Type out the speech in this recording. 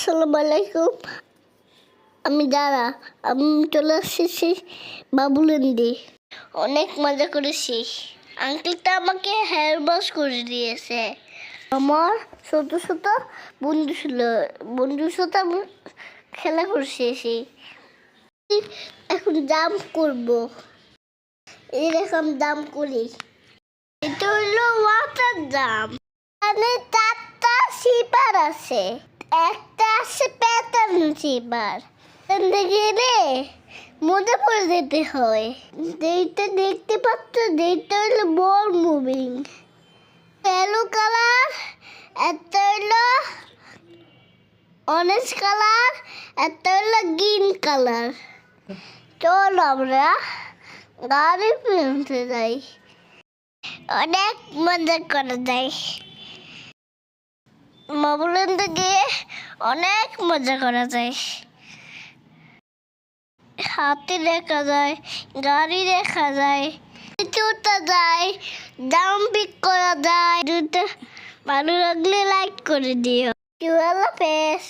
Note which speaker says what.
Speaker 1: আসসালামু আলাইকুম। আমি দাঁড়া আমি চলে এসেছি বাবুলেন্দি। অনেক মজা করেছি। আঙ্কেলটা আমাকে হেয়ার ওয়াশ করে দিয়েছে। আমার ছোট ছোট বন্ধু ছিল, বন্ধুর সাথে আমি খেলা করছি। এখন জাম্প করব, এরকম জাম্প করি। এটা হলো ওয়াটার জাম্প। এখানে 4টা সিপার আছে, একটা আছে প্যাটার্ন সিপার। গেলে মজা পড়ে যেতে হয়। যেটা দেখতে পাচ্ছ যেটা হলো বল মুভিং, ইয়েলো কালার, একটা হলো অরেঞ্জ কালার, একটা হলো গ্রিন কালার। চলো আমরা গাড়ি কিনতে যাই, অনেক মজা করা যায়। বাবুলেন্দি গিয়ে অনেক মজা করা যায়। হাতি দেখা যায়, গাড়ি দেখা যায়, উঠা যায়, জাম্পিং করা যায়। দুটো ভালো লাগলে লাইক করে দিও। আল্লাহ হাফেজ।